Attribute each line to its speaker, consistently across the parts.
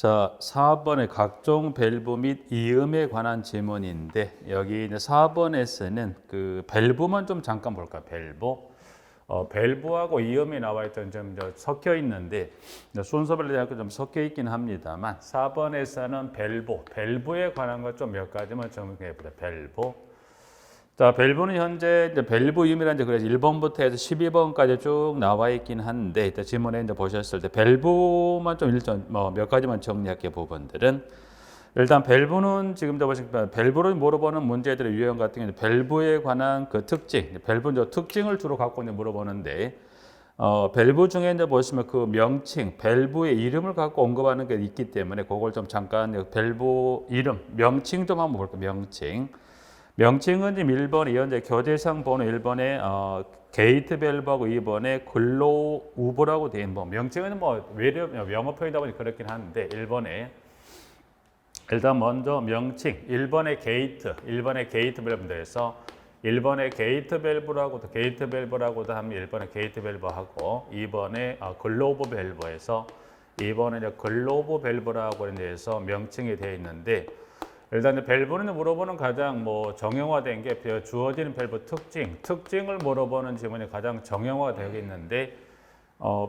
Speaker 1: 자, 4번의 각종 밸브 및 이음에 관한 질문인데 여기 이제 4번에서는 그 밸브만 좀 잠깐 볼까? 밸브. 밸브하고 이음이 나와 있던 좀 섞여 있는데 순서별로 약간 좀 섞여 있긴 합니다만 4번에서는 밸브에 관한 것 좀 몇 가지만 정리해 보자. 밸브. 자, 밸브는 현재 이제 밸브 이음이라는 그래서 1번부터 해서 12번까지 쭉 나와 있긴 한데 일단 지문에 이제 보셨을 때 밸브만 좀 일단 몇 가지만 정리할게 부분들은 일단 밸브는 지금도 보시니까 밸브를 물어보는 문제들의 유형 같은 경우는 밸브에 관한 그 특징, 밸브 특징을 주로 갖고 이제 물어보는데 밸브 중에 이제 보시면 그 명칭, 밸브의 이름을 갖고 언급하는 게 있기 때문에 그걸 좀 잠깐 밸브 이름, 명칭 좀 한번 볼게요. 명칭. 명칭은 지금 1번 이현재 교재상 번호 1번에 게이트 밸브하고 2번에 글로우 우브라고 되어 있는 명칭은 뭐 외려 영어 표현이다 보니 그렇긴 한데 1번에 일단 먼저 명칭 1번의 게이트 밸브에서 1번의 게이트 밸브라고도 하면 1번의 게이트 밸브하고 2번의 글로브 밸브에서 2번에 이제 글로브 밸브라고 해서 명칭이 되어 있는데 일단 밸브는 물어보는 가장 정형화된 게 주어지는 밸브 특징을 물어보는 질문이 가장 정형화되어 있는데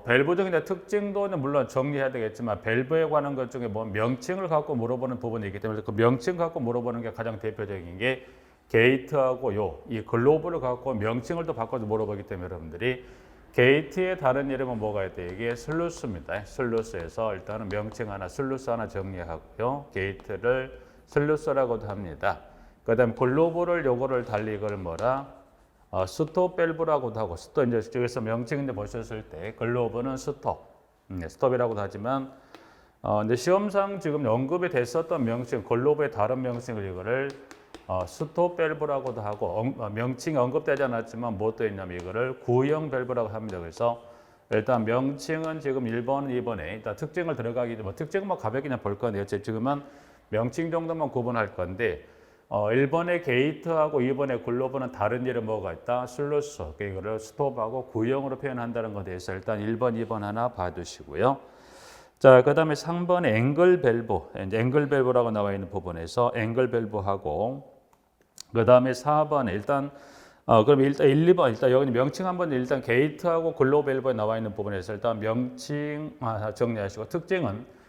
Speaker 1: 밸브적인 특징도 물론 정리해야 되겠지만 밸브에 관한 것 중에 명칭을 갖고 물어보는 부분이 있기 때문에 그 명칭 갖고 물어보는 게 가장 대표적인 게 게이트하고 이 글로브를 갖고 명칭을 또 바꿔서 물어보기 때문에 여러분들이 게이트의 다른 이름은 뭐가 있대? 이게 슬루스입니다. 슬루스에서 일단은 명칭 하나, 슬루스 하나 정리하고요. 게이트를 슬루스라고도 합니다. 그 다음 글로브를 요거를 달리 이걸 스톱 밸브라고도 하고 스톱 이제 여기서 명칭인데 보셨을 때 글로브는 스톱이라고도 하지만 근데 시험상 지금 언급이 됐었던 명칭 글로브의 다른 명칭을 이거를 스톱 밸브라고도 하고 명칭이 언급되지 않았지만 뭐 또 있냐면 이거를 구형 밸브라고 합니다. 그래서 일단 명칭은 지금 1번, 2번에 일단 특징을 들어가기 때문에 특징은 가볍게 그냥 볼 건데요. 지금은 명칭 정도만 구분할 건데 1번의 게이트하고 2번의 글로브는 다른 이름 뭐가 있다? 슬루스. 이거를 스톱하고 구형으로 표현한다는 것에 대해서 일단 1번, 2번 하나 봐두시고요. 자, 그 다음에 3번의 앵글 밸브. 이제 앵글 밸브라고 나와 있는 부분에서 앵글 밸브하고 그 다음에 4번에 일단 그럼 일단 1, 2번 일단 여기 명칭 한번 일단 게이트하고 글로브 밸브에 나와 있는 부분에서 일단 명칭 정리하시고 특징은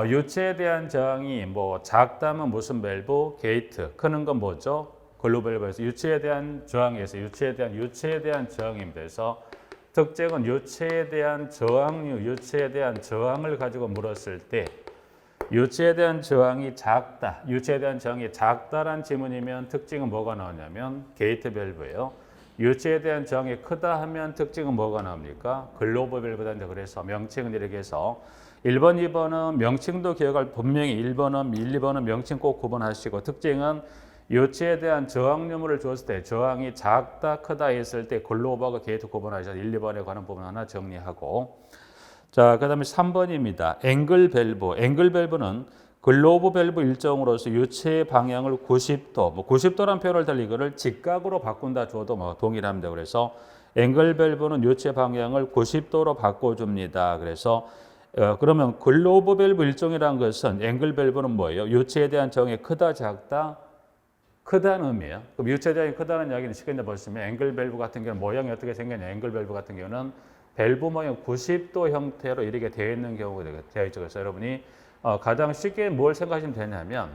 Speaker 1: 유체에 대한 저항이 작다면 무슨 밸브? 게이트. 크는 건 뭐죠? 글로브 밸브에서 유체에 대한 저항에서 유체에 대한 저항입니다. 그래서 특징은 유체에 대한 저항을 가지고 물었을 때 유체에 대한 저항이 작다라는 질문이면 특징은 뭐가 나오냐면 게이트 밸브예요. 유체에 대한 저항이 크다 하면 특징은 뭐가 나옵니까? 글로브 밸브다. 그래서 명칭은 이렇게 해서 1번, 2번은 명칭도 기억할 분명히 1번은 1, 2번은 명칭 꼭 구분하시고 특징은 유체에 대한 저항 유무를 줬을 때 저항이 작다 크다 했을 때 글로브하고 게이트 구분하셔서 1, 2번에 관한 부분 하나 정리하고 자, 그 다음에 3번입니다. 앵글 밸브는 글로브 밸브 일정으로서 유체의 방향을 90도, 90도란 표현을 달리 이거를 직각으로 바꾼다 줘도 동일합니다. 그래서 앵글 밸브는 유체 방향을 90도로 바꿔줍니다. 그래서 그러면 글로브 밸브 일정이라는 것은 앵글 밸브는 뭐예요? 유체에 대한 정의 크다, 작다? 크다는 의미예요. 그럼 유체에 대한 크다는 이야기는 쉽게 보시면 앵글 밸브 같은 경우는 모양이 어떻게 생겼냐? 앵글 밸브 같은 경우는 밸브 모양 90도 형태로 이렇게 되어 있는 경우가 되어 있죠. 그래서 여러분이 가장 쉽게 뭘 생각하시면 되냐면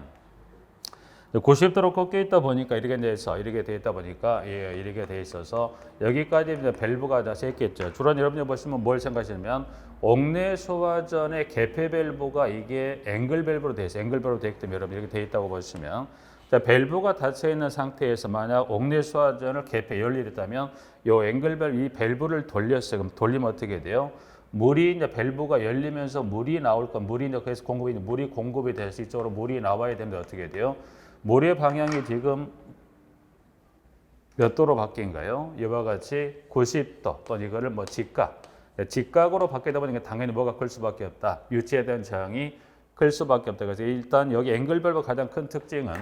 Speaker 1: 90도로 꺾여 있다 보니까 이렇게 되어 있다 보니까 이렇게 되어 있어서 여기까지 이제 밸브가 다 셌겠죠. 주로 여러분이 보시면 뭘 생각하시면 옥내 소화전의 개폐 밸브가 이게 앵글 밸브로 되어 있어요. 앵글 밸브로 되어 있기 때문에 여러분 이렇게 되어 있다고 보시면 자, 밸브가 닫혀 있는 상태에서 만약 옥내 소화전을 개폐 열리랬다면 요 앵글 밸브 이 밸브를 돌렸어요. 그럼 돌리면 어떻게 돼요? 물이 이제 밸브가 열리면서 물이 나올 건 물이 이제 그래서 물이 공급이 돼서 이쪽으로 물이 나와야 되는데 어떻게 돼요? 물의 방향이 지금 몇 도로 바뀐가요? 이와 같이 90도 또는 이거를 직각으로 바뀌다 보니까 당연히 뭐가 클 수밖에 없다. 유체에 대한 저항이 클 수밖에 없다. 그래서 일단 여기 앵글 밸브 가장 큰 특징은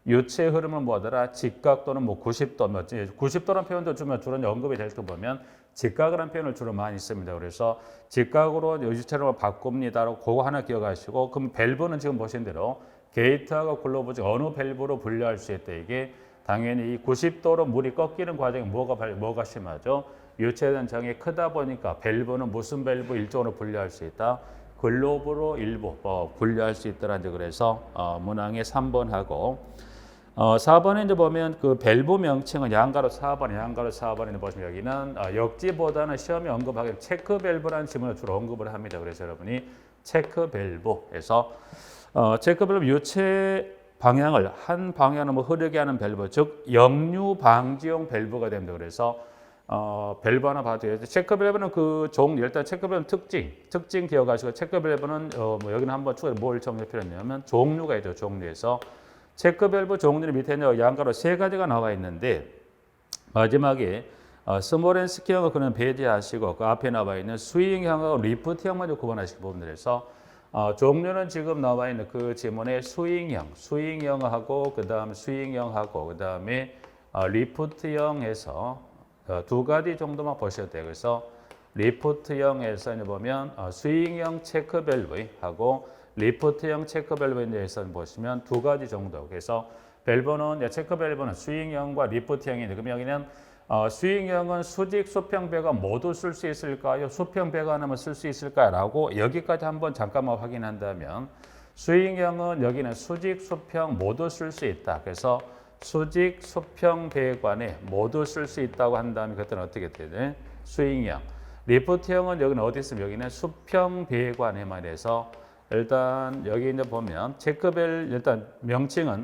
Speaker 1: 유체 흐름은 직각 또는 90도, 90도라는 표현도 주로 언급이 될 때 보면 직각이라는 표현을 주로 많이 씁니다. 그래서 직각으로 유지체력을 바꿉니다라고 그거 하나 기억하시고, 그럼 밸브는 지금 보신 대로 게이트하고 글로브 중 어느 밸브로 분류할 수 있다. 이게 당연히 이 90도로 물이 꺾이는 과정에 뭐가 심하죠? 유체된 정이 크다 보니까 밸브는 무슨 밸브 일종으로 분류할 수 있다. 글로브로 일부 분류할 수 있다라는. 그래서 문항에 3번하고 4번에 이제 보면 그 밸브 명칭은 양가로 4번에 보시면 여기는 역지보다는 시험에 언급하기는 체크 밸브라는 지문을 주로 언급을 합니다. 그래서 여러분이 체크 밸브에서 체크 밸브 유체 방향을 한 방향으로 흐르게 하는 밸브, 즉 역류 방지용 밸브가 됩니다. 그래서 밸브 하나 봐줘야죠. 체크 밸브는 그 종류, 일단 체크 밸브 특징 기억하시고, 체크 밸브는 뭐 여기는 한번 추가로 뭘 정리할 필요가 있냐면 종류가 있죠. 종류에서 체크 밸브 종류는 밑에 양가로 3가지가 나와 있는데, 마지막에 스몰앤스키형을 그는 배제하시고 그 앞에 나와 있는 스윙형하고 리프트형만 구분하시기 부분들에서 종류는 지금 나와 있는 그 지문에 스윙형하고 그다음에 스윙형하고 그다음에 리프트형에서 2가지 정도만 보셔도 돼요. 그래서 리프트형에서 보면 스윙형 체크 밸브하고 리프트형 체크 밸브에서 보시면 2가지 정도. 그래서 밸브는 체크 밸브는 스윙형과 리프트형인데, 그럼 여기는 스윙형은 수직, 수평 배관 모두 쓸 수 있을까요? 수평 배관하면 쓸 수 있을까라고 여기까지 한번 잠깐만 확인한다면, 스윙형은 여기는 수직, 수평 모두 쓸 수 있다. 그래서 수직, 수평 배관에 모두 쓸 수 있다고 한다면 그때는 어떻게 되냐? 스윙형. 리프트형은 여기는 어디 있으면 여기는 수평 배관에만 해서, 일단 여기 이제 보면 일단 명칭은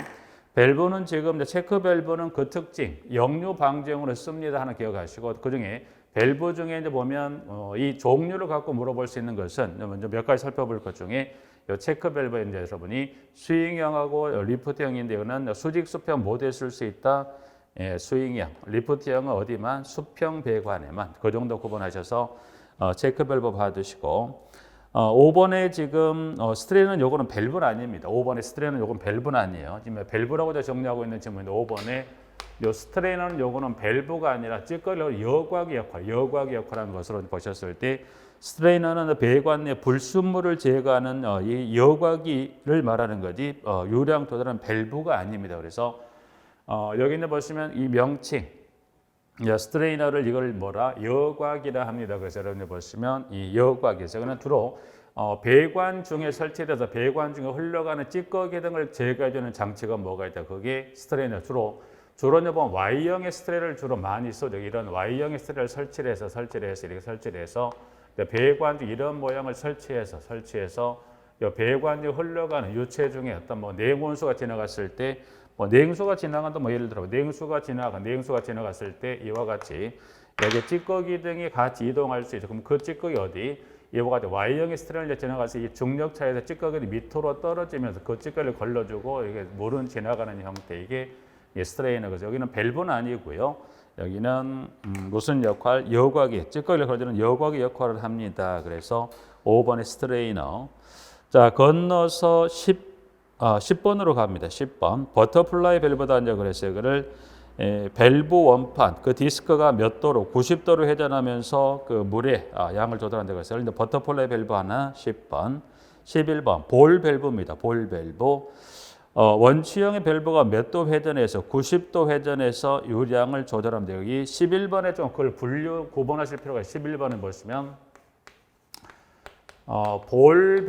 Speaker 1: 밸브는 지금 체크 밸브는 그 특징 역류 방지용으로 씁니다 하나 기억하시고, 그 중에 밸브 중에 이제 보면 이 종류를 갖고 물어볼 수 있는 것은 먼저 몇 가지 살펴볼 것 중에 이 체크 밸브인데 여러분이 스윙형하고 리프트형인데, 이거는 수직 수평 모두에 쓸 수 있다. 스윙형, 리프트형은 어디만 수평 배관에만, 그 정도 구분하셔서 체크 밸브 봐두시고, 5번에 지금 스트레이는 요거는 밸브는 아닙니다. 5번에 스트레이는 요건 밸브는 아니에요. 지금 밸브라고 정리하고 있는 질문인데, 5번에 요 스트레이너는 요거는 밸브가 아니라 찌꺼기로 여과기 역할하는 것으로 보셨을 때, 스트레이너는 배관 내 불순물을 제거하는 이 여과기를 말하는 거지 유량 도달한 밸브가 아닙니다. 그래서 여기 있는 보시면 이 명칭 스트레이너를 이걸 뭐라 여과기라 합니다. 그래서 여러분들 보시면 이 여과기에서 그는 주로 배관 중에 설치돼서 배관 중에 흘러가는 찌꺼기 등을 제거해주는 장치가 뭐가 있다. 그게 스트레이너 주로 보면 Y형의 스트레이너를 주로 많이 써죠. 이런 Y형의 스트레이너를 설치를 해서 배관 중 이런 모양을 설치해서 배관 중 흘러가는 유체 중에 어떤 냉온수가 지나갔을 때 냉수가 지나간다. 예를 들어 냉수가 지나갔을 때 이와 같이 여기 찌꺼기 등이 같이 이동할 수 있죠. 그럼 그 찌꺼기 어디? 이와 같이 Y형의 스트레이너를 지나가서 이 중력 차에서 찌꺼기를 밑으로 떨어지면서 그 찌꺼기를 걸러주고 이게 물은 지나가는 형태, 이게 스트레이너. 그래서 여기는 밸브는 아니고요. 여기는 무슨 역할? 여과기, 찌꺼기를 걸어주는 여과기 역할을 합니다. 그래서 5번의 스트레이너. 자, 건너서 10번으로 갑니다. 10번. 버터플라이 밸브다 이제 그랬어요. 그를 밸브 원판, 그 디스크가 몇 도로 90도로 회전하면서 그 물의 양을 조절한다 그랬어요. 근데 버터플라이 밸브 하나 10번. 11번 볼 밸브입니다. 볼 밸브. 원취형의 밸브가 몇 도 회전해서 90도 회전해서 유량을 조절합니다. 여기 11번에 좀 그걸 구분하실 필요가 있어요. 11번을 보시면 볼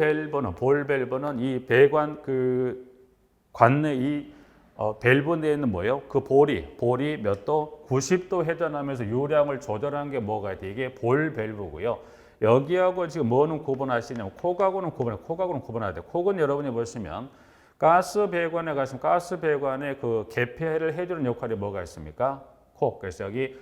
Speaker 1: 밸브는 이 배관 그 관내 이 밸브 내에 있는 뭐예요? 그 볼이 몇 도? 90도 회전하면서 유량을 조절하는 게 뭐가 있대? 이게 볼 밸브고요. 여기하고 지금 뭐는 구분하시냐면 콕하고는 구분해야 돼요. 콕은 여러분이 보시면 가스 배관에 가시면 가스 배관에 그 개폐를 해주는 역할이 뭐가 있습니까? 콕. 그래서 여기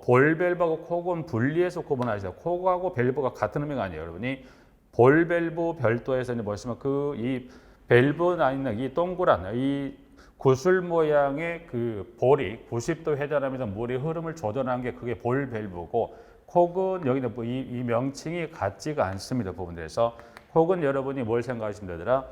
Speaker 1: 볼 밸브하고 콕은 분리해서 구분하시죠. 콕하고 밸브가 같은 의미가 아니에요. 여러분이 볼 밸브 별도에서 보시면 그 이 밸브 안에 이 동그란 이 구슬 모양의 그 볼이 90도 회전하면서 물의 흐름을 조절하는 게 그게 볼 밸브고, 콕은 여기는 이 명칭이 같지가 않습니다. 부분들에서 콕은 여러분이 뭘 생각하시면 되더라?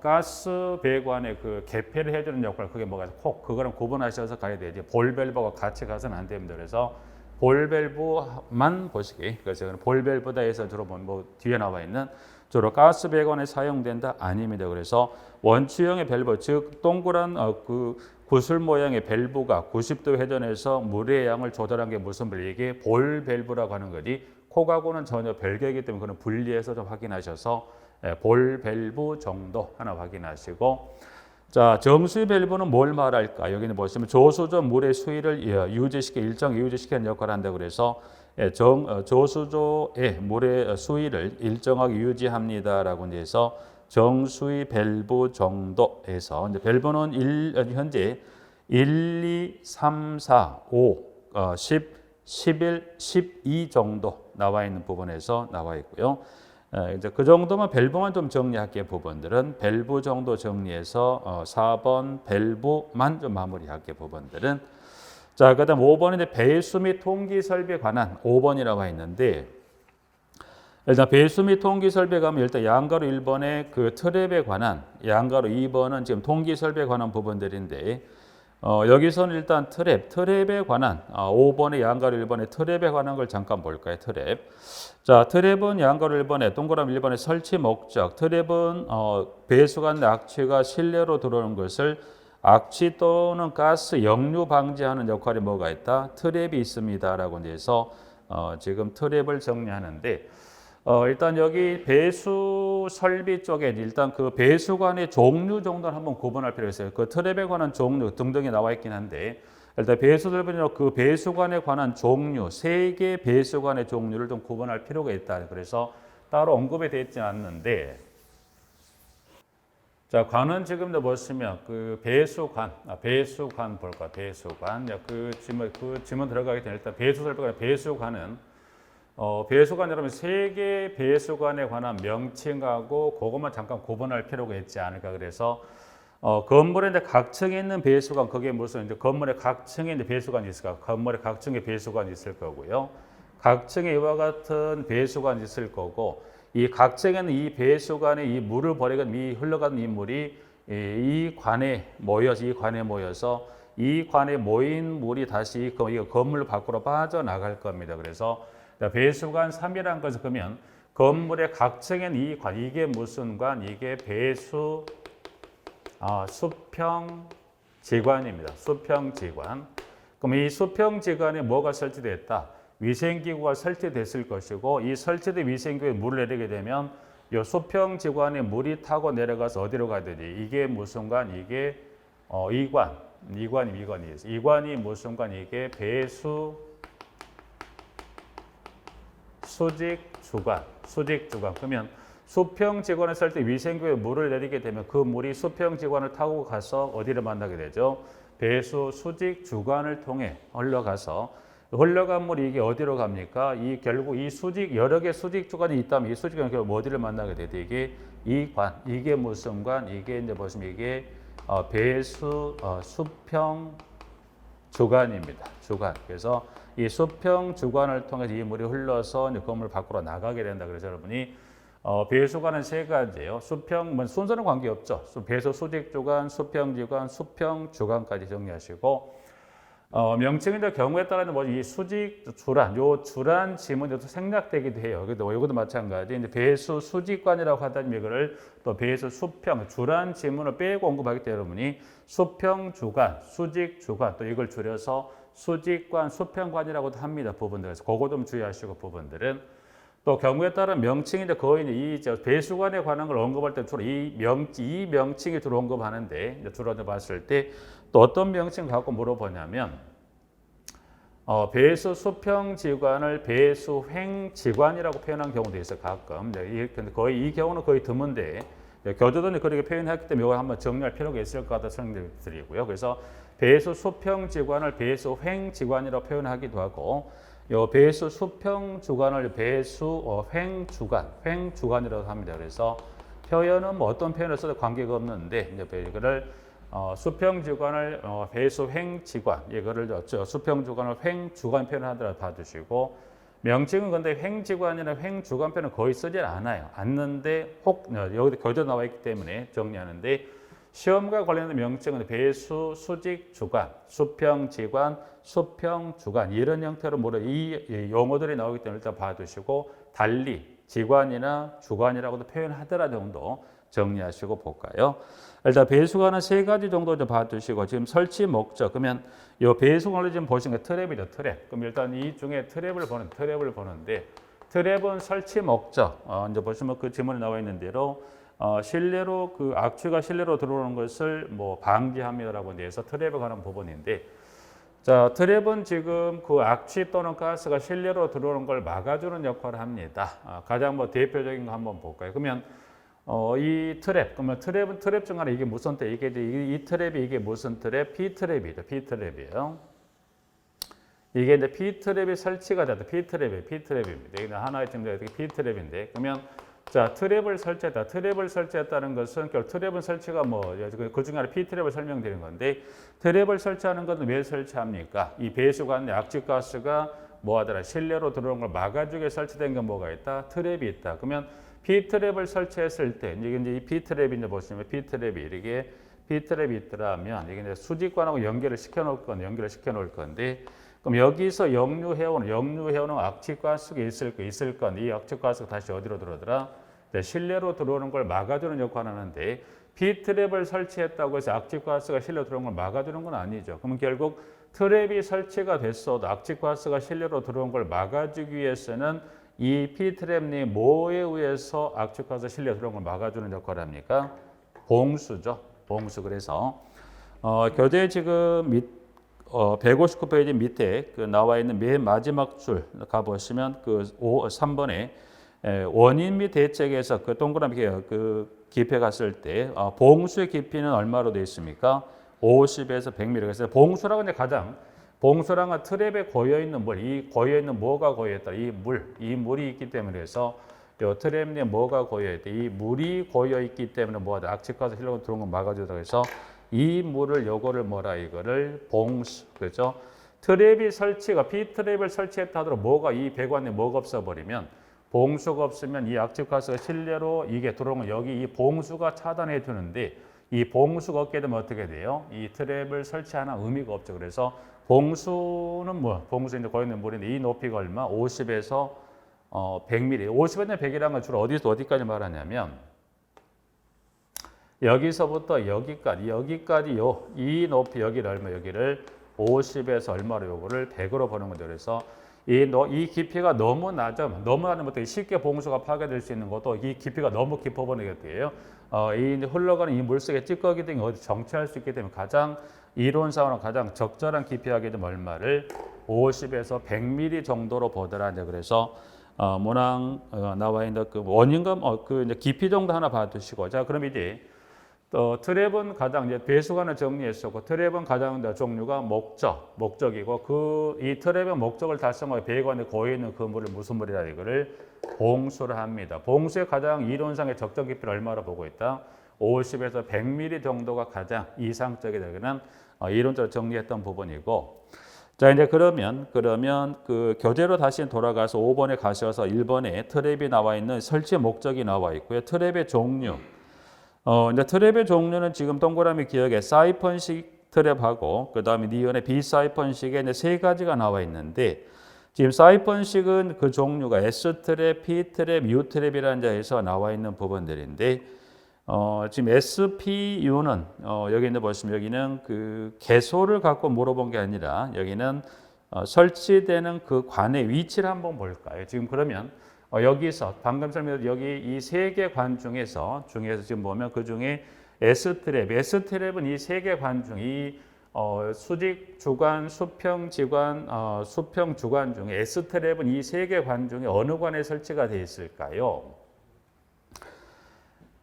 Speaker 1: 가스 배관의 그 개폐를 해주는 역할, 그게 뭐가 콕, 그거랑 구분하셔서 가야 되지. 볼 밸브가 같이 가서는 안 됩니다. 그래서 볼밸브만 보시기. 그래서 볼밸브다 해서 주로 뭐 뒤에 나와 있는 주로 가스 배관에 사용된다 아닙니다. 그래서 원추형의 밸브, 즉 동그란 그 구슬 모양의 밸브가 90도 회전해서 물의 양을 조절한 게 무슨 밸브? 이게 볼밸브라고 하는 거지. 콕하고는 전혀 별개이기 때문에 그는 분리해서 좀 확인하셔서 볼밸브 정도 하나 확인하시고, 자, 정수위 밸브는 뭘 말할까? 여기는 보시면 조수조 물의 수위를 유지시켜 일정 유지시키는 역할을 한다고 그래서 조수조의 물의 수위를 일정하게 유지합니다라고 해서 정수위 밸브 정도에서 이제 밸브는 현재 1, 2, 3, 4, 5, 10, 11, 12 정도 나와 있는 부분에서 나와 있고요. 이제 그 정도만 밸브만 좀 정리할게요. 부분들은 밸브 정도 정리해서 4번 밸브만 좀 마무리할게요. 부분들은. 자, 그다음 5번인데 배수 및 통기 설비에 관한 5번이라고 있는데, 일단 배수 및 통기 설비에 가면 일단 양가로 1번에 그 트랩에 관한, 양가로 2번은 지금 통기 설비에 관한 부분들인데, 여기서는 일단 트랩에 관한 5번의 양가로 1번의 트랩에 관한 걸 잠깐 볼까요? 트랩. 자, 트랩은 양가로 1번에 동그라미 1번의 설치 목적. 트랩은 배수관 악취가 실내로 들어오는 것을 악취 또는 가스 역류 방지하는 역할이 뭐가 있다? 트랩이 있습니다라고 해서 지금 트랩을 정리하는데, 일단 여기 배수 설비 쪽에 일단 그 배수관의 종류 정도는 한번 구분할 필요가 있어요. 그 트랩에 관한 종류 등등이 나와 있긴 한데, 일단 배수 설비는 그 배수관에 관한 종류, 3개 배수관의 종류를 좀 구분할 필요가 있다. 그래서 따로 언급이 되어 있지 않는데, 자, 관은 지금도 보시면 그 배수관 볼까? 배수관. 그 지문 들어가기 전에 일단 배수 설비가 배수관은 배수관 여러분 3개 배수관에 관한 명칭하고 그것만 잠깐 구분할 필요가 있지 않을까. 그래서 건물에 이제 각 층에 있는 배수관, 그게 무슨 이제 건물의 각 층에 이제 배수관이 있을까? 건물의 각 층에 배수관이 있을 거고요. 각 층에 이와 같은 배수관이 있을 거고, 이 각 층에는 이 배수관에 이 물을 버리건 흘러가는 이 물이 이 관에 모여서 이 관에 모인 물이 다시 이 건물 밖으로 빠져나갈 겁니다. 그래서 배수관 3이라는 것을 그러면 건물의 각 층에는 이 관, 이게 무슨 관? 이게 수평지관입니다. 수평지관. 그럼 이 수평지관에 뭐가 설치됐다? 위생기구가 설치됐을 것이고, 이 설치된 위생기구에 물을 내리게 되면 이 수평지관에 물이 타고 내려가서 어디로 가야 되지? 이게 무슨 관? 이게 이관이 무슨 관? 이게 수직주관. 그러면 수평지관에 설 때 위생구에 물을 내리게 되면 그 물이 수평지관을 타고 가서 어디를 만나게 되죠? 배수 수직주관을 통해 흘러간 물이 이게 어디로 갑니까? 결국 여러 개 수직주관이 있다면 이 수직주관이 결국 어디를 만나게 되죠? 이게 이게 무슨 관? 이게 이제 보시면 이게 배수 수평주관입니다. 주관. 그래서 이 수평 주관을 통해서 이 물이 흘러서 이제 건물 밖으로 나가게 된다. 그래서 여러분이 배수관은 3가지예요. 순서는 관계없죠. 배수 수직주관, 수평주관, 수평주관까지 정리하시고, 명칭의 경우에 따라서 이 주란 지문이 생략되기도 해요. 이것도 마찬가지. 이제 배수 수직관이라고 하다니 이거를 또 배수 주란 지문을 빼고 언급하기 때문에 여러분이 수평주관, 수직주관 또 이걸 줄여서 수직관, 수평관이라고도 합니다. 부분들에서 그거 좀 주의하시고, 부분들은 또 경우에 따른 명칭인데 거의 이 배수관에 관한 걸 언급할 때 주로 이 명칭이 주로 언급하는데, 주로 봤을 때 또 어떤 명칭 갖고 물어보냐면 배수 수평지관을 배수횡지관이라고 표현한 경우도 있어요. 가끔. 근데 거의 이 경우는 거의 드문데 교조들이 그렇게 표현했기 때문에 이걸 한번 정리할 필요가 있을 것 같다 설명드리고요. 그래서 배수 수평지관을 배수횡지관이라고 표현하기도 하고, 요 배수 수평주관을 횡주관이라고 합니다. 그래서 표현은 뭐 어떤 표현을 써도 관계가 없는데, 이제 이거를 수평주관을 배수횡지관, 이거를 수평주관을 횡주관 표현하더라도 봐주시고, 명칭은 근데 횡지관이나 횡주관 표현은 거의 쓰질 않는데 여기 교조 나와 있기 때문에 정리하는데, 시험과 관련된 명칭은 배수, 수직, 주관, 수평, 지관, 수평, 주관 이런 형태로 이 용어들이 나오기 때문에 일단 봐두시고 달리 지관이나 주관이라고도 표현하더라 정도 정리하시고 볼까요? 일단 배수관은 세 가지 정도 좀 봐두시고 지금 설치 목적 그러면 이 배수관을 지금 보시는 게 트랩이죠 트랩. 그럼 일단 이 중에 트랩을 보는데 트랩은 설치 목적 이제 보시면 그 지문에 나와 있는 대로 실내로 그 악취가 실내로 들어오는 것을 뭐 방지합니다라고 돼서 트랩에 관한 부분인데 자 트랩은 지금 그 악취 또는 가스가 실내로 들어오는 걸 막아주는 역할을 합니다. 가장 뭐 대표적인 거 한번 볼까요? 그러면 이 트랩 그러면 트랩 중 하나 이게 무슨 트랩 이 트랩이 이게 무슨 트랩? P 트랩이죠. P 트랩이에요. 이게 이제 P 트랩이 설치가 됐다. P 트랩입니다. 이게 하나의 지금 P 트랩인데 그러면 자 트랩을 설치했다는 것은 결국 트랩은 설치가 그 중에 하나 P 트랩을 설명드리는 건데 트랩을 설치하는 것은 왜 설치합니까? 이 배수관 내 악취가스가 뭐하더라 실내로 들어오는 걸 막아주기 위해 설치된 게 뭐가 있다? 트랩이 있다. 그러면 P 트랩을 설치했을 때 이게 이제 이 P 트랩이 이제 보시면 P 트랩이 이렇게 P 트랩이 있더라면 이게 이제 수직관하고 연결을 시켜 놓을 건데 그럼 여기서 역류해오는 악취가스가 있을 건 이 악취가스가 다시 어디로 들어오더라? 실내로 들어오는 걸 막아주는 역할을 하는데 P 트랩을 설치했다고 해서 악취가스가 실내로 들어오는 걸 막아주는 건 아니죠. 그러면 결국 트랩이 설치가 됐어도 악취가스가 실내로 들어오는 걸 막아주기 위해서는 이 P 트랩이 뭐에 의해서 악취가스 실내로 들어오는 걸 막아주는 역할을 합니까? 봉수죠. 봉수. 그래서 교재 지금 159페이지 밑에 그 나와 있는 맨 마지막 줄 가보시면 그 3번에 원인 및 대책에서 그 동그라미 그 깊이 갔을 때 봉수의 깊이는 얼마로 되어 있습니까? 50에서 100mm. 그래서 봉수라고 이제 봉수랑은 트랩에 고여 있는 물, 이 고여 있는 뭐가 고여 있다? 이 물이 있기 때문에 해서 요 트랩 내에 뭐가 고여 있다? 이 물이 고여 있기 때문에 뭐하다? 악취가스 실내로 들어오는 걸 막아주다 해서 이 물을 요거를 이거를 봉수. 그렇죠? 트랩이 설치가 P 트랩을 설치했다 하더라도 뭐가 이 배관에 뭐가 없어 버리면 봉수가 없으면 이 악취가스가 실내로 이게 들어오면 여기 이 봉수가 차단해 주는데 이 봉수가 없게 되면 어떻게 돼요? 이 트랩을 설치하는 의미가 없죠. 그래서 봉수는 봉수 이제 고여 있는 물인데 이 높이가 얼마? 50에서 100mm. 50에서 100이라는 건 주로 어디서 어디까지 말하냐면 여기서부터 여기까지 이 높이 여기를 얼마? 여기를 50에서 얼마로 요거를 100으로 보는 거죠. 그래서 이 깊이가 너무 낮으면 어떻게 쉽게 봉수가 파괴될 수 있는 것도 이 깊이가 너무 깊어 보이는 게 돼요. 이 흘러가는 이 물속에 찌꺼기 등이 어디 정체할 수 있기 때문에 가장 이론상으로 가장 적절한 깊이하게 되면 얼마를 50에서 100mm 정도로 보더라. 이제 그래서 문항 나와 있는 그 원인과 그 이제 깊이 정도 하나 봐두시고 자 그럼 이제 트랩은 가장 이제 배수관을 정리했었고 트랩은 가장 종류가 목적이고 그 이 트랩의 목적을 달성하여 배관에 고여 있는 그 물을 무슨 물이라 이거를 봉수를 합니다. 봉수의 가장 이론상의 적정 깊이를 얼마로 보고 있다? 50에서 100mm 정도가 가장 이상적이다는 이론적으로 정리했던 부분이고 자 이제 그러면 그 교재로 다시 돌아가서 5번에 가셔서 1번에 트랩이 나와 있는 설치 목적이 나와 있고요. 트랩의 종류 이제 트랩의 종류는 지금 동그라미 기역에 사이펀식 트랩하고 그 다음에 니은의 비사이펀식에 이제 세 가지가 나와 있는데 지금 사이펀식은 그 종류가 S 트랩, P 트랩, U 트랩이라는 데에서 나와 있는 부분들인데 지금 SPU는 여기 있는 보시면 여기는 그 개소를 갖고 물어본 게 아니라 여기는 설치되는 그 관의 위치를 한번 볼까요? 지금 그러면 여기서 방금 설명드린 여기 이 세 개 관 중에서 지금 보면 그 중에 S트랩은 이 세 개 관 중 이 수직 주관, 수평 지관, 수평 주관 중에 S트랩은 이 세 개 관 중에 어느 관에 설치가 되어 있을까요?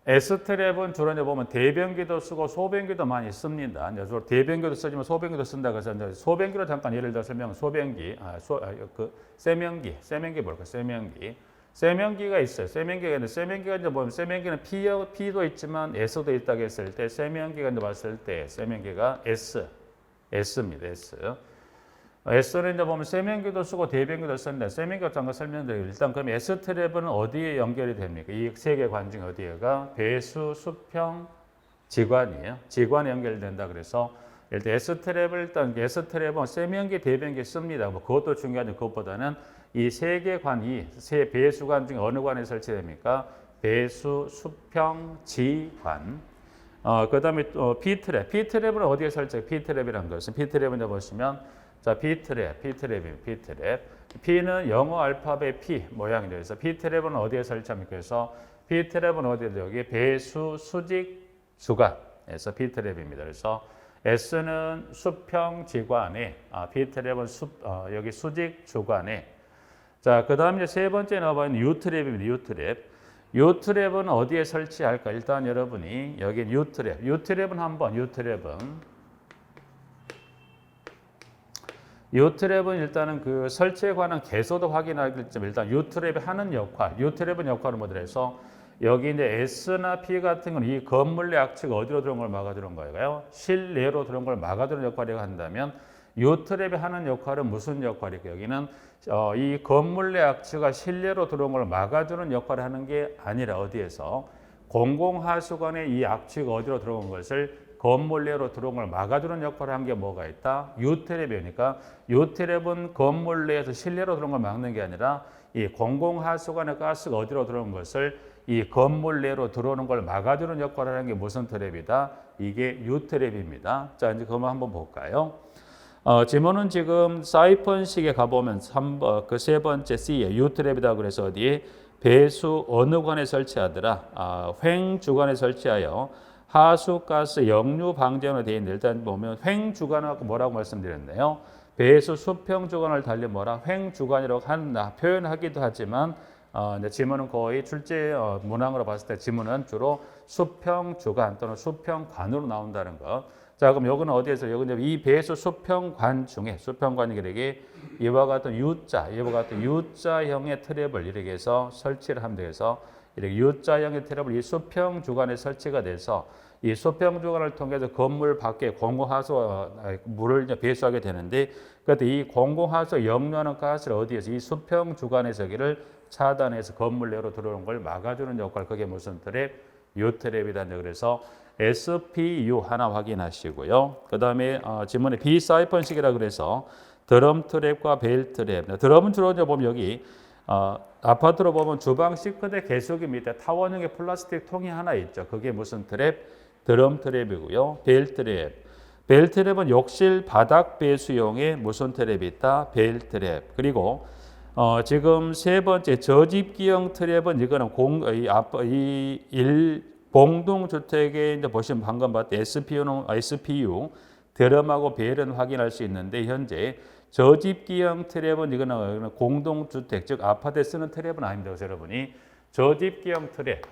Speaker 1: S트랩은 주로 이제 보면 대변기도 쓰고 소변기도 많이 씁니다. 이제 주로 대변기도 쓰지만 소변기도 쓴다고 해서 이제 소변기로 잠깐 예를 들어 설명 세면기 볼까요? 세면기가 있어요. 세면기가 이제 보면 세면기는 P도 있지만 S도 있다고 했을 때 세면기가 이제 봤을 때 세면기가 S입니다. S는 이제 보면 세면기도 쓰고 대변기도 쓰는데 세면기가 잠깐 설명드리고 일단 그럼 S트랩은 어디에 연결이 됩니까? 이 세 개 관 중에 어디에가 배수, 수평, 지관이에요. 지관에 연결된다. 그래서 일단 S트랩을 일단 S트랩은 세면기, 대변기 씁니다. 뭐 그것도 중요하죠. 그것보다는 이 세 개 관이 세 배수관 중에 어느 관에 설치됩니까? 배수, 수평, 지관. 그다음에 또 B트랩. B트랩은 어디에 설치해요? B트랩이라는 것은 B트랩을 보시면 자 B트랩. P는 영어 알파벳 P 모양이 되어 있어. B트랩은 어디에 설치합니까? 그래서 B트랩은 어디에 여기 배수, 수직, 주관에서 B트랩입니다. 그래서 S는 수평 지관에, B트랩은 여기 수직 주관에. 자, 그 다음에 세 번째 나와 있는 U트랩입니다. U트랩은 어디에 설치할까? 일단 여러분이 여기 U트랩은 일단은 그 설치에 관한 개소도 확인하겠지만 일단 U트랩이 하는 역할, U트랩은 역할은 뭐더래서 여기 이제 S나 P 같은 건 이 건물의 악취가 어디로 들어온 걸 막아주는 거예요? 실내로 들어온 걸 막아주는 역할을 한다면 U트랩이 하는 역할은 무슨 역할일까요? 여기는 이 건물 내 악취가 실내로 들어온 걸 막아주는 역할을 하는 게 아니라 어디에서 공공하수관에 이 악취가 어디로 들어온 것을 건물 내로 들어온 걸 막아주는 역할을 한 게 뭐가 있다? U트랩이니까 U트랩은 건물 내에서 실내로 들어온 걸 막는 게 아니라 이 공공하수관의 가스가 어디로 들어온 것을 이 건물 내로 들어오는 걸 막아주는 역할을 하는 게 무슨 트랩이다? 이게 U트랩입니다. 자, 이제 그거 한번 볼까요? 지문은 지금 사이펀식에 가보면 그 세 번째 C에 U트랩이다. 그래서 어디에 배수 어느 관에 설치하더라? 횡주관에 설치하여 하수가스 역류 방지원으로 되어 있는데 일단 보면 횡주관하고 뭐라고 말씀드렸나요? 배수 수평주관을 달리 뭐라 횡주관이라고 표현하기도 하지만 지문은 거의 출제 문항으로 봤을 때 지문은 주로 수평주관 또는 수평관으로 나온다는 것. 자, 그럼 여기는 어디에서 여기는 이 배수 수평관 중에 수평관이 이렇게 이와 같은 U자형의 트랩을 이렇게 해서 설치를 하면 돼서 이렇게 U자형의 트랩을 이 수평주관에 설치가 돼서 이 수평주관을 통해서 건물 밖에 공공하수 물을 배수하게 되는데 그때 이 공공하수 역류하는 가스를 어디에서 이 수평주관에서 여기를 차단해서 건물 내로 들어오는 걸 막아주는 역할 그게 무슨 트랩? U트랩이다. 그래서 SPU 하나 확인하시고요. 그 다음에 지문에 비사이펀식이라 그래서 드럼 트랩과 벨 트랩. 드럼은 주로 이제 보면 여기 아파트로 보면 주방 싱크대 개수기 밑에 타원형의 플라스틱 통이 하나 있죠. 그게 무슨 트랩? 드럼 트랩이고요. 벨 트랩. 벨 트랩은 욕실 바닥 배수용의 무슨 트랩이 있다? 벨 트랩. 그리고 지금 세 번째 저집기형 트랩은 이거는 공동주택에 이제 보시면 방금 봤던 SPU 드럼하고 벨은 확인할 수 있는데 현재 저집기형 트랩은 이거는 공동주택 즉 아파트에 쓰는 트랩은 아닙니다. 그래서 여러분이 저집기형 트랩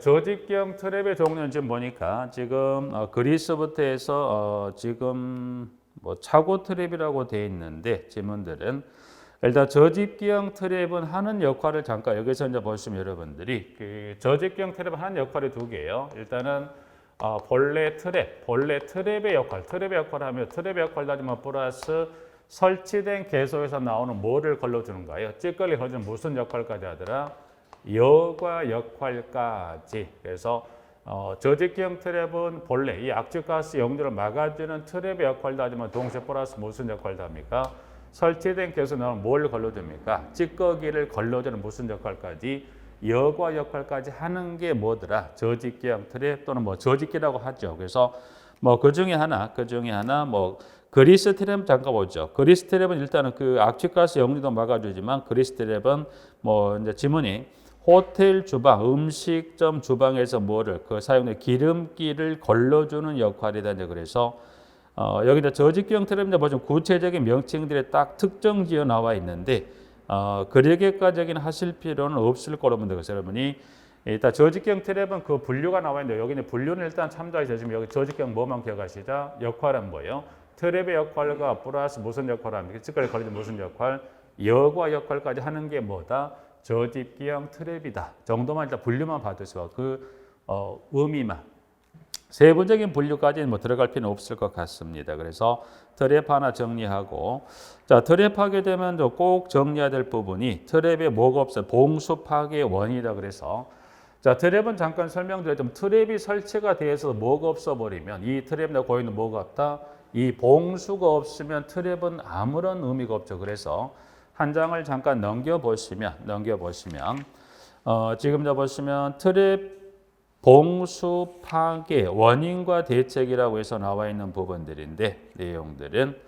Speaker 1: 저집기형 트랩의 종류는 지금 보니까 지금 그리스부터 해서 지금 뭐 차고 트랩이라고 되어 있는데 지문들은 일단 저집기형 트랩은 하는 역할을 잠깐 여기서 이제 보시면 여러분들이 그 저집기형 트랩은 하는 역할이 두 개예요. 일단은 본래 트랩의 역할을 하면 트랩의 역할을 하지만 플러스 설치된 개소에서 나오는 뭐를 걸러주는가요? 찌꺼기 걸러주는 무슨 역할까지 하더라? 여과 역할까지. 그래서 저집기형 트랩은 본래 이 악취가스 역류를 막아주는 트랩의 역할도 하지만 동시에 플러스 무슨 역할도 합니까? 설치된 개수 나오면 뭘 걸러줍니까? 찌꺼기를 걸러주는 무슨 역할까지? 여과 역할까지 하는 게 뭐더라? 저집기형 트랩 또는 뭐 저집기라고 하죠. 그래서 뭐 그 중에 하나 뭐 그리스 트랩 잠깐 보죠. 그리스 트랩은 일단은 그 악취가스 역류도 막아주지만 그리스 트랩은 뭐 이제 지문이 호텔 주방, 음식점 주방에서 뭐를 그 사용된 기름기를 걸러주는 역할이다. 이제 그래서 여기다 저집기형 트랩인데 보시면 구체적인 명칭들이 딱 특정 지어 나와 있는데 그렇게까지 하실 필요는 없을 거로 보면 되겠어요. 여러분이 일단 저집기형 트랩은 그 분류가 나와 있는데 여기는 분류는 일단 참조하셔서 지금 여기 저집기형 뭐만 기억하시자? 역할은 뭐예요? 트랩의 역할과 플러스 무슨 역할을 합니까? 찌꺼기 걸리는 무슨 역할? 여과 역할까지 하는 게 뭐다? 저집기형 트랩이다. 정도만 일단 분류만 봐두세요. 그 의미만 세부적인 분류까지는 뭐 들어갈 필요는 없을 것 같습니다. 그래서 트랩 하나 정리하고, 자, 트랩 하게 되면 꼭 정리해야 될 부분이 트랩에 뭐가 없어요? 봉수 파괴의 원인이다. 그래서 자, 트랩은 잠깐 설명드렸지만 트랩이 설치가 돼서 뭐가 없어 버리면 이 트랩 내 고있는 뭐가 없다? 이 봉수가 없으면 트랩은 아무런 의미가 없죠. 그래서 한 장을 잠깐 넘겨보시면 지금 보시면 트랩 봉수 파괴 원인과 대책이라고 해서 나와 있는 부분들인데 내용들은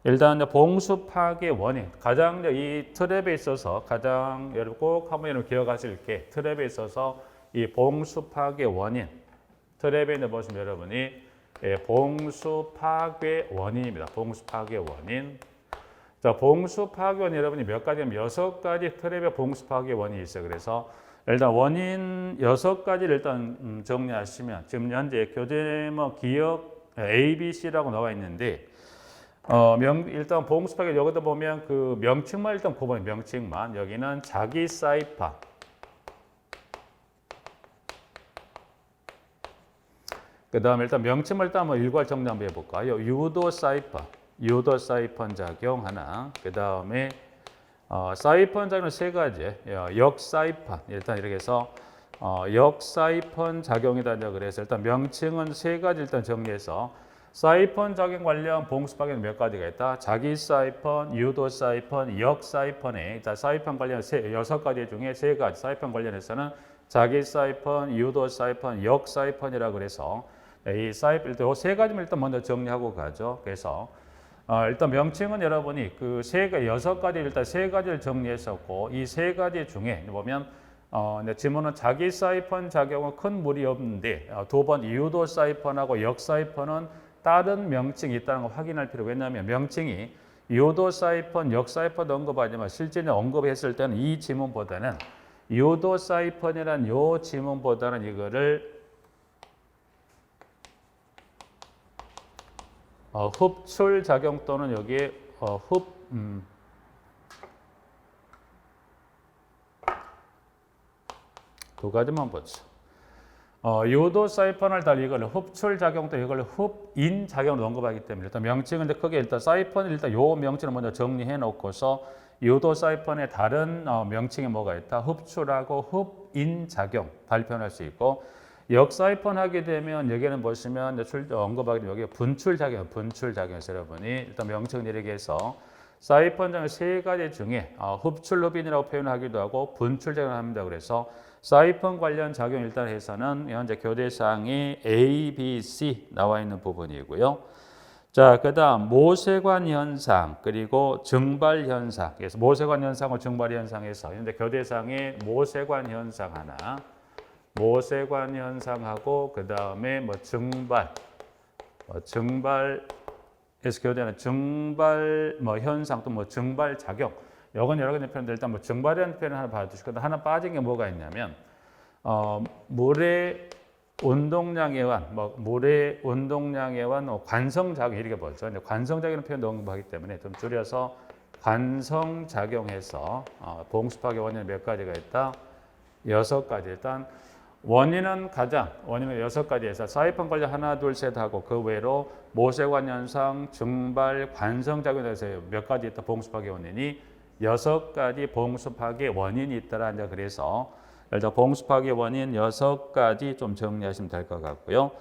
Speaker 1: 일단 봉수 파괴 원인 가장 이 트랩에 있어서 가장 여러분 꼭 한번 기억하실 게 트랩에 있어서 이 봉수 파괴 원인 트랩에 있는 보시면 여러분이 봉수 파괴 원인입니다. 봉수 파괴 원인. 자, 봉수 파괴 원인 여러분이 몇 가지냐면 6가지 트랩의 봉수 파괴 원인이 있어요. 그래서 일단 원인 6가지를 일단 정리하시면 지금 현재 교재목 기억 A, B, C라고 나와 있는데 일단 봉수 파괴 여기다 보면 그 명칭만 일단 구분해 명칭만 여기는 자기 사이판 그 다음에 일단 명칭만 일단 한번 일괄 정리 한번 해볼까요? 유도 사이판 작용 하나 그 다음에 사이펀 작용은 3가지, 역사이펀 일단 이렇게 해서 역사이펀 작용이다. 그래서 일단 명칭은 3가지 일단 정리해서 사이펀 작용 관련 봉수 파괴는 몇 가지가 있다. 자기 사이펀, 유도 사이펀, 역사이펀에 일단 사이펀 관련 6가지 중에 3가지 사이펀 관련해서는 자기 사이펀, 유도 사이펀, 역사이펀이라고 그래서 이 사이펀 일단 3가지만 일단 먼저 정리하고 가죠. 그래서 일단 명칭은 여러분이 그 6가지 일단 3가지를 정리했었고 이 3가지 중에 보면 지문은 자기 사이펀 작용은 큰 무리 없는데 두 번 유도 사이펀하고 역 사이펀은 다른 명칭이 있다는 걸 확인할 필요가 왜냐하면 명칭이 유도 사이펀, 역 사이펀 언급하지만 실제로 언급했을 때는 이 지문보다는 유도 사이펀이란 요 지문보다는 이거를 흡출 작용 또는 여기에 두 가지만 보죠. 유도 사이펀을 달리 이걸 흡출 작용 또 이걸 흡인 작용으로 언급하기 때문에 일단 명칭은 크게 일단 사이펀을 일단 요 명칭을 먼저 정리해 놓고서 유도 사이펀의 다른 명칭이 뭐가 있다? 흡출하고 흡인 작용 발표할 수 있고 역사이펀 하게 되면 여기는 보시면 언급하게 되면 여기 분출 작용에서 여러분이 일단 명칭을 이렇게 해서 사이펀 작용 3가지 중에 흡출 흡인이라고 표현하기도 하고 분출 작용을 합니다. 그래서 사이펀 관련 작용 일단 해서는 현재 교재상에 A, B, C 나와 있는 부분이고요. 자, 그다음 모세관 현상 그리고 증발 현상. 그래서 모세관 현상과 증발 현상에서 현재 교재상에 모세관 현상 하나, 모세관 현상하고 그다음에 증발에서 교재는 증발 현상 또 증발 작용. 요건 여러 가지 표현들 일단 증발이라는 표현 하나 봐주시고 하나 빠진 게 뭐가 있냐면 물의 운동량에 의한 관성작용 이렇게 보죠. 관성작용이라는 표현도 언급하기 때문에 좀 줄여서 관성작용해서 봉수 파괴 원인은 몇 가지가 있다? 6가지. 일단 원인은 6가지에서 사이펀 관련 하나, 둘, 셋 하고 그 외로 모세관 현상, 증발, 관성작용에 대해서 몇 가지 있다? 봉수 파괴 원인이 6가지 봉수 파괴 원인이 있더라. 그래서 일단 봉수 파괴 원인 6가지 좀 정리하시면 될 것 같고요.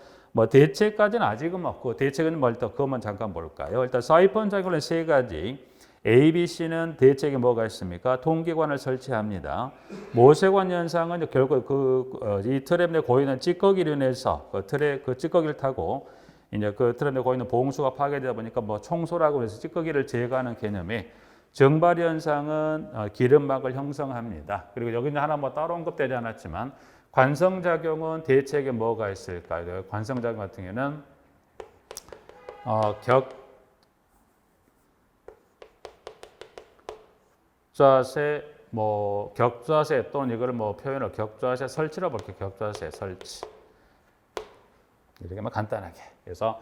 Speaker 1: 대책까지는 아직은 없고 대책은 그것만 잠깐 볼까요? 일단 사이펀 작용은 3가지. A, B, C는 대책에 뭐가 있습니까? 통기관을 설치합니다. 모세관 현상은 결국 이 트랩 내 고이는 찌꺼기로 인해서 그 찌꺼기를 타고 이제 그 트랩 내 고이는 봉수가 파괴되다 보니까 청소라고 해서 찌꺼기를 제거하는 개념의 증발 현상은 기름막을 형성합니다. 그리고 여기는 하나 따로 언급되지 않았지만 관성작용은 대책에 뭐가 있을까요? 관성작용 같은 경우는 격좌세 또는 이걸 표현을 격좌세 설치라고 볼게요. 격좌세 설치. 이렇게만 간단하게. 그래서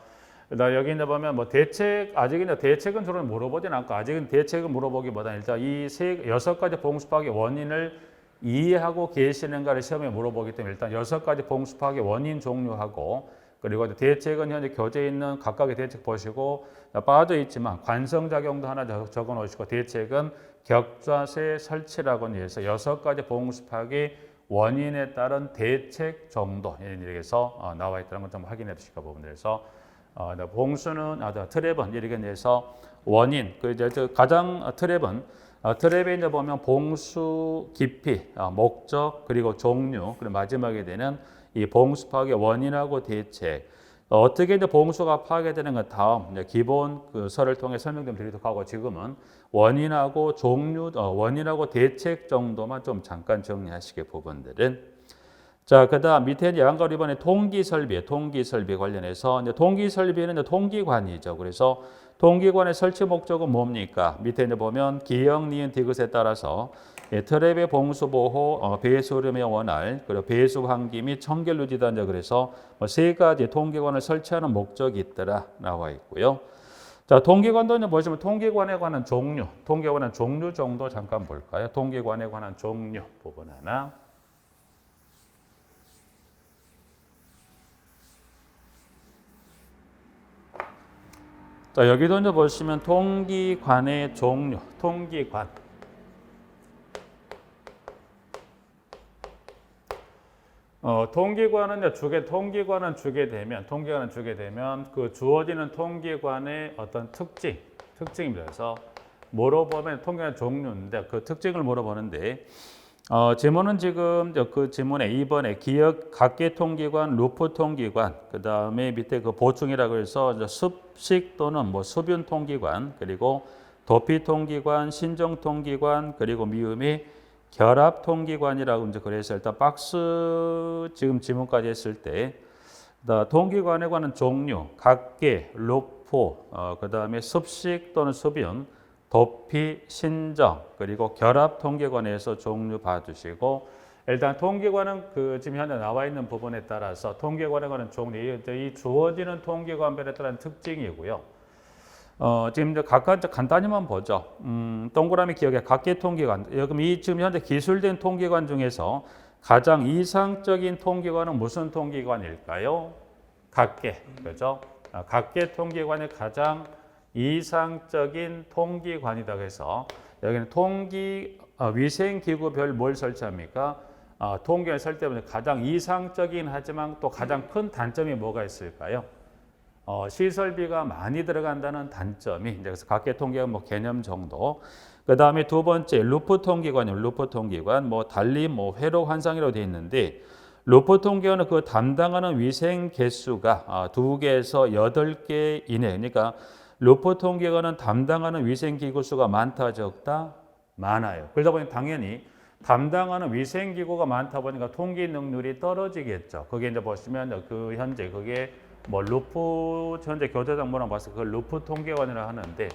Speaker 1: 여기 이제 보면 대책 아직은 대책은 주로 물어보진 않고 아직은 대책은 물어보기보다는 일단 이 6가지 봉수 파괴 원인을 이해하고 계시는가를 시험에 물어보기 때문에 일단 6가지 봉수 파괴 원인 종류하고 그리고 대책은 현재 교재에 있는 각각의 대책 보시고 빠져 있지만 관성작용도 하나 적어 놓으시고 대책은 격자세 설치라고 해서 6가지 봉수 파괴 원인에 따른 대책 정도 이렇게 해서 나와 있다는 걸 좀 확인해 주시기 부분에서 봉수는 트랩은 이렇게 해서 원인 그 이제 가장 트랩에 이제 보면 봉수 깊이, 목적 그리고 종류 그리고 마지막에 되는 이 봉수 파괴 원인하고 대책 어떻게 이제 봉수가 파괴되는 것 다음 이제 기본 그 설을 통해 설명 좀 드리도록 하고 지금은 원인하고 종류, 원인하고 대책 정도만 좀 잠깐 정리하시게 부분들은 자, 그다음 밑에 이제 양가로 이번에 통기 설비 관련해서 이제 통기 설비는 이제 통기관이죠. 그래서 통기관의 설치 목적은 뭡니까? 밑에 이제 보면 기역, 니은, 디귿에 따라서 트랩의 봉수 보호, 배수 흐름의 원활, 그리고 배수 환기 및 청결 유지다. 그래서 세 가지 통기관을 설치하는 목적이 있더라 나와 있고요. 자, 통기관도 이제 보시면 통기관에 관한 종류, 통기관의 종류 정도 잠깐 볼까요? 통기관에 관한 종류 부분 하나. 자, 여기도 이제 보시면 통기관의 종류, 통기관. 통기관은 주게 되면 그 주어지는 통기관의 어떤 특징입니다. 그래서 물어보면 통기관 종류인데 그 특징을 물어보는데 지문은 지금 그 지문에 2번에 기역 각계 통기관, 루프 통기관, 그 다음에 밑에 그 보충이라고 해서 습식 또는 뭐 수변 통기관, 그리고 도피 통기관, 신정 통기관, 그리고 미음이 결합 통기관이라고 이제 그래서 일단 박스 지금 지문까지 했을 때 통기관에 관한 종류, 각계, 루프, 그 다음에 습식 또는 수변, 도피, 신정, 그리고 결합 통계관에서 종류 봐주시고 일단 통계관은 그 지금 현재 나와 있는 부분에 따라서 통계관에 관한 종류, 이 주어지는 통계관별에 따른 특징이고요. 지금 이제 각각 간단히만 보죠. 동그라미 기억에 각계 통계관. 그럼 이 지금 현재 기술된 통계관 중에서 가장 이상적인 통계관은 무슨 통계관일까요? 각계, 그죠? 각계 통계관의 가장 이상적인 통기관이다 해서 여기는 통기 위생기구별 뭘 설치합니까? 통기관 설치하면 가장 이상적인 하지만 또 가장 큰 단점이 뭐가 있을까요? 시설비가 많이 들어간다는 단점이 그래서 각계 통기관 뭐 개념 정도. 그 다음에 두 번째 루프 통기관이요. 루프 통기관 뭐 달리 뭐 회로 환상이라고 되어 있는데 루프 통기관은 그 담당하는 위생 개수가 2개에서 8개 이내. 그러니까 루프 통계관은 담당하는 위생기구 수가 많다 적다? 많아요. 그러다 보니 당연히 담당하는 위생기구가 많다 보니까 통기 능률이 떨어지겠죠. 거기에 이제 보시면 그 현재 그게 뭐 루프 현재 교재장부랑 봤을 때 그걸 루프 통계관이라 하는데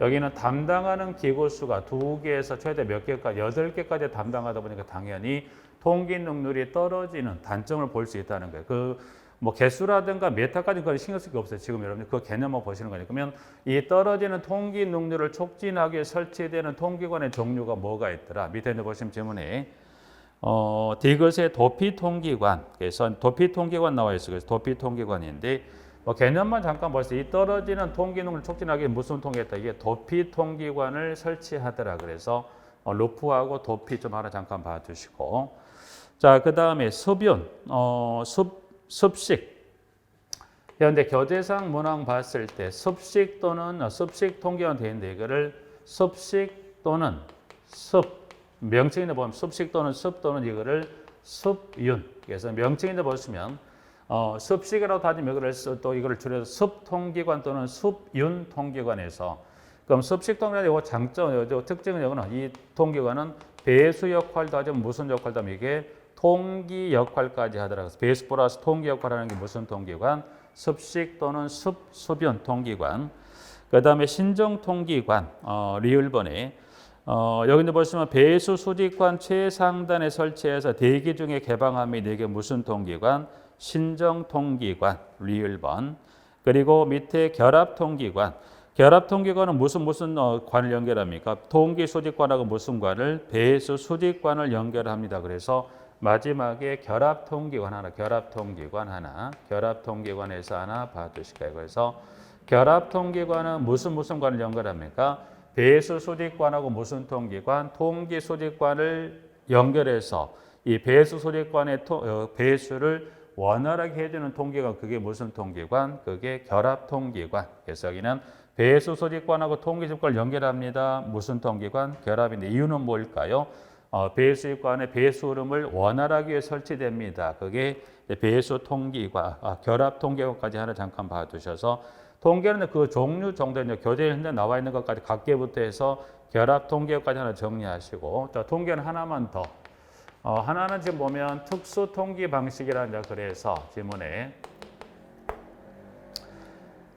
Speaker 1: 여기는 담당하는 기구 수가 2개에서 최대 몇 개까지 8개까지 담당하다 보니까 당연히 통기 능률이 떨어지는 단점을 볼 수 있다는 거예요. 뭐 개수라든가 메타까지 그걸 신경 쓸 게 없어요. 지금 여러분들 그 개념만 보시는 거니까. 그러면 이 떨어지는 통기 능률을 촉진하기 위해 설치되는 통기관의 종류가 뭐가 있더라. 밑에 보시면 지문에 디귿의 도피 통기관. 그래서 도피 통기관 나와 있어요. 그래서 도피 통기관인데 개념만 잠깐 보세요. 이 떨어지는 통기 능률을 촉진하기 위해 무슨 통기했다. 이게 도피 통기관을 설치하더라. 그래서 루프하고 도피 좀 하나 잠깐 봐주시고. 자, 그 다음에 수변, 습식. 현재 교재상 문항 봤을 때 습식 또는 습식 통계관 되어 있는데 이거를 습식 또는 명칭인데 보면 습식 또는 이거를 습윤. 그래서 명칭인데 보시면 습식이라고 따지면 이거를 줄여서 습통기관 또는 습윤 통기관에서 그럼 습식 통계관의 요 장점, 요 특징은 이거는 이 통계관은 배수 역할도 하지만 무슨 역할도 하면 이게 통기 역할까지 하더라고요. 배수 플러스 통기 역할하는 게 무슨 통기관? 습식 또는 수변 통기관. 그 다음에 신정 통기관, 리을번에 여기 보시면 배수 수직관 최상단에 설치해서 대기 중에 개방함이 4개 무슨 통기관? 신정 통기관, 리을번. 그리고 밑에 결합 통기관. 결합 통기관은 무슨 관을 연결합니까? 통기 수직관하고 무슨 관을? 배수 수직관을 연결합니다. 그래서 마지막에 결합통기관 하나, 결합통기관 하나, 결합통기관에서 하나 봐두실까요? 그래서 결합통기관은 무슨 관을 연결합니까? 배수 수직관하고 무슨 통기관? 통기 수직관을 연결해서 이 배수 수직관의 배수를 원활하게 해주는 통기관, 그게 무슨 통기관? 그게 결합통기관. 그래서 여기는 배수 수직관하고 통기 수직관을 연결합니다. 무슨 통기관? 결합인데 이유는 뭘까요? 배수관의 배수 흐름을 원활하게 위해 설치됩니다. 그게 배수 통기관, 결합 통기관까지 하나 잠깐 봐두셔서 통계는 그 종류 정도 교재 현재 나와 있는 것까지 각계부터 해서 결합 통계까지 하나 정리하시고, 자, 통계는 하나만 더. 하나는 지금 보면 특수 통계 방식이라는 그래서 지문에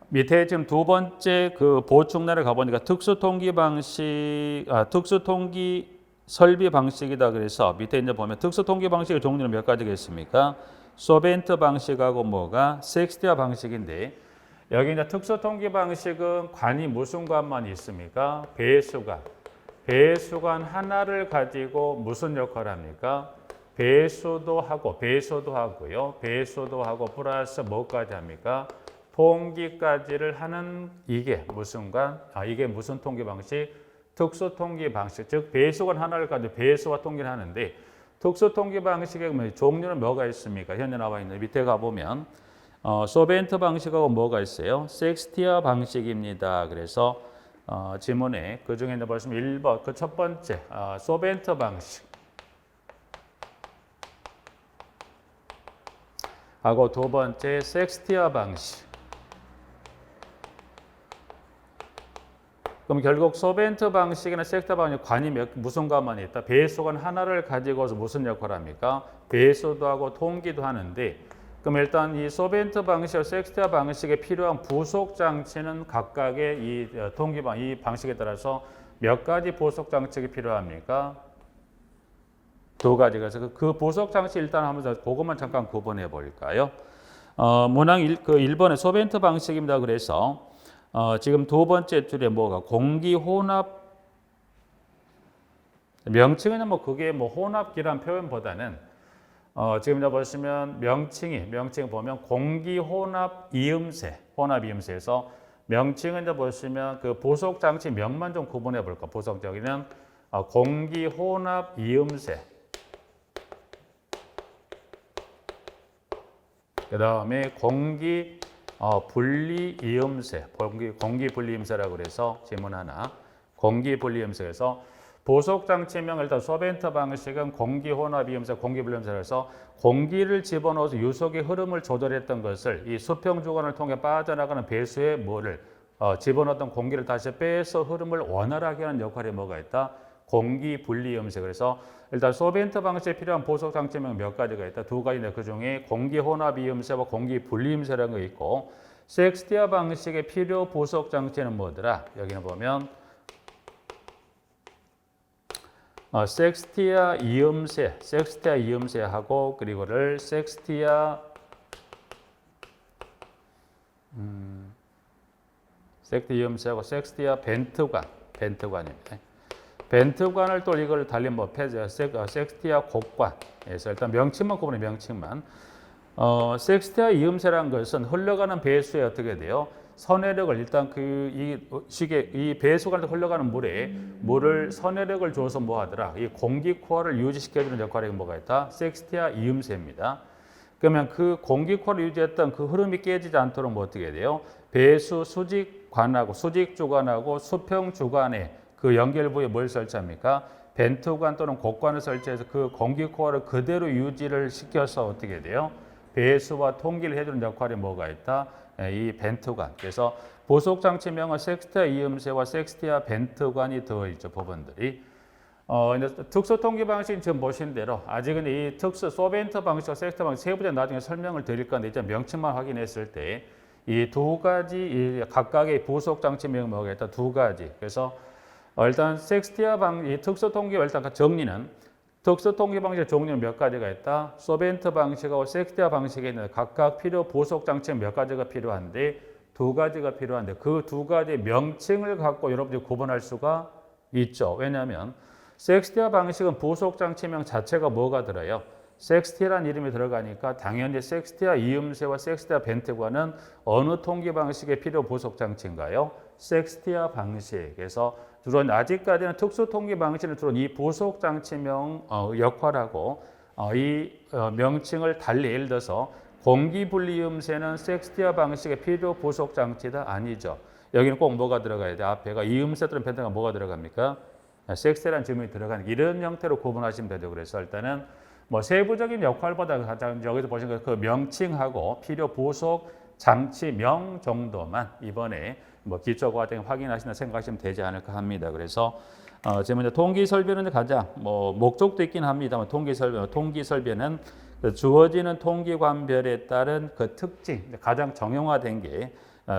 Speaker 1: 밑에 지금 두 번째 그 보충란을 가보니까 특수 통계 방식, 특수 통계 설비 방식이다. 그래서 밑에 이제 보면 특수 통계 방식의 종류는 몇 가지가 있습니까? 소벤트 방식하고 뭐가 섹스티아 방식인데, 여기 이제 특수 통계 방식은 관이 무슨 관만 있습니까? 배수관 하나를 가지고 무슨 역할을 합니까? 배수도 하고요. 배수도 하고 플러스 뭐까지 합니까? 통기까지를 하는 이게 무슨 관? 이게 무슨 통계 방식? 특수 통계 방식. 즉 배수관 하나를 가지고 배수와 통계를 하는데, 특수 통계 방식의 종류는 뭐가 있습니까? 현재 나와 있는 밑에 가보면 소벤트 방식하고 뭐가 있어요? 섹스티아 방식입니다. 그래서 지문에 그 중에 이제 보시면 1번 그 첫 번째 소벤트 방식 하고 두 번째 섹스티아 방식. 그럼 결국 소벤트 방식이나 섹스티아 방식 관이 무슨 관만 있다? 배수관 하나를 가지고서 무슨 역할을 합니까? 배수도 하고 통기도 하는데, 그럼 일단 이 소벤트 방식, 섹스티아 방식에 필요한 부속 장치는 각각의 이 통기방, 이 방식에 따라서 몇 가지 부속 장치가 필요합니까? 두 가지. 그래서 그 부속 장치 일단 한번 그것만 잠깐 구분해 볼까요? 문항 1번의 소벤트 방식입니다. 그래서 지금 두 번째 줄에 뭐가 공기 혼합 명칭은 그게 혼합기란 표현보다는 지금 이제 보시면 명칭 보면 공기 혼합 이음새에서 명칭은 이제 보시면 그 부속 장치 명만 좀 구분해 볼까. 부속적인 공기 혼합 이음새. 그 다음에 공기 분리 이음새, 공기 분리 이음새라고 그래서 질문 하나. 공기 분리 이음새에서 부속 장치명 일단 소벤트 방식은 공기 혼합 이음새, 공기 분리 이음새에서 공기를 집어넣어서 유속의 흐름을 조절했던 것을 이 수평 주관을 통해 빠져나가는 배수에 집어넣었던 공기를 다시 빼서 흐름을 원활하게 하는 역할이 뭐가 있다? 공기 분리 이음새. 그래서 일단 소벤트 방식에 필요한 부속 장치명 몇 가지가 있다. 두 가지인데 그 중에 공기 혼합 이음새와 공기 분리 이음새라는 거 있고, 섹스티아 방식의 필요 부속 장치는 뭐더라? 여기는 보면 섹스티아 이음새하고 그리고를 섹스티아 이음새하고 섹스티아 벤트관입니다. 벤트관을 또 이걸 달린 섹스티아 곡관에서 일단 명칭만 구분해. 명칭만. 섹스티아 이음새라는 것은 흘러가는 배수에 어떻게 돼요? 선회력을 일단 이 배수관에서 흘러가는 물을 선회력을 줘서 뭐 하더라? 이 공기 코어를 유지시켜주는 역할이 뭐가 있다? 섹스티아 이음새입니다. 그러면 그 공기 코어를 유지했던 그 흐름이 깨지지 않도록 뭐 어떻게 돼요? 배수 수직관하고 수직주관하고 수평주관에 그 연결부에 뭘 설치합니까? 벤트관 또는 곡관을 설치해서 그 공기 코어를 그대로 유지를 시켜서 어떻게 돼요? 배수와 통기를 해주는 역할이 뭐가 있다? 이 벤트관. 그래서 부속 장치명은 섹스티아 이음새와 섹스티아 벤트관이 들어있죠. 부분들이. 특수 통기 방식 지금 보신 대로 아직은 이 특수 소벤트 방식과 섹스티아 방식 세 번째 나중에 설명을 드릴 건데 이제 명칭만 확인했을 때 이 두 가지 이 각각의 부속 장치명 뭐가 있다? 두 가지. 그래서 일단 섹스티아 이 특수 통계와 일단 정리는 특수 통계 방식의 종류는 몇 가지가 있다. 소벤트 방식하고 섹스티아 방식에 있는 각각 필요 부속 장치 몇 가지가 필요한데 두 가지가 필요한데 그 두 가지 명칭을 갖고 여러분들이 구분할 수가 있죠. 왜냐하면 섹스티아 방식은 부속 장치명 자체가 뭐가 들어요? 섹스티아라는 이름이 들어가니까 당연히 섹스티아 이음새와 섹스티아 벤트과는 어느 통기 방식의 필요 보석 장치인가요? 섹스티아 방식에서 주로 아직까지는 특수 통기 방식은 주로 이 보석 장치명 역할하고 이 명칭을 달리 예를 들어서 공기 분리 음새는 섹스티아 방식의 필요 보석 장치다 아니죠. 여기는 꼭 뭐가 들어가야 돼? 앞에가 이음새들은 벤트가 뭐가 들어갑니까? 섹스티아라는 질문이 들어가는 이런 형태로 구분하시면 되죠. 그래서 일단은 뭐 세부적인 역할보다 가장 여기서 보시는 그 명칭하고 필요 보석 장치명 정도만 이번에 뭐 기초 과정 확인하시나 생각하시면 되지 않을까 합니다. 그래서 지금 이제 통기 설비는 가장 뭐 목적도 있긴 합니다만 통기 설비는 그 주어지는 통기관별에 따른 그 특징 가장 정형화된 게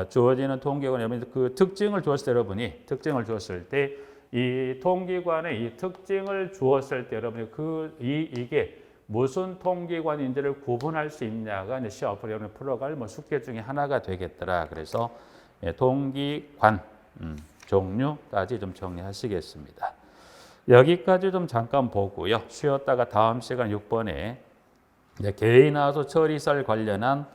Speaker 1: 주어지는 통기관 여러분 그 특징을 주었을 때 여러분이 특징을 주었을 때 이 통기관의 이 특징을 주었을 때 여러분이 이게 무슨 통기관인지를 구분할 수 있냐가 이제 시험 앞으로 여러분 풀어갈 뭐 숙제 중에 하나가 되겠더라. 그래서 통기관 종류까지 좀 정리하시겠습니다. 여기까지 좀 잠깐 보고요. 쉬었다가 다음 시간 6번에 개인하수 처리설 관련한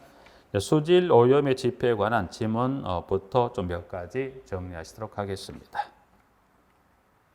Speaker 1: 수질 오염의 지표에 관한 지문부터 좀 몇 가지 정리하시도록 하겠습니다.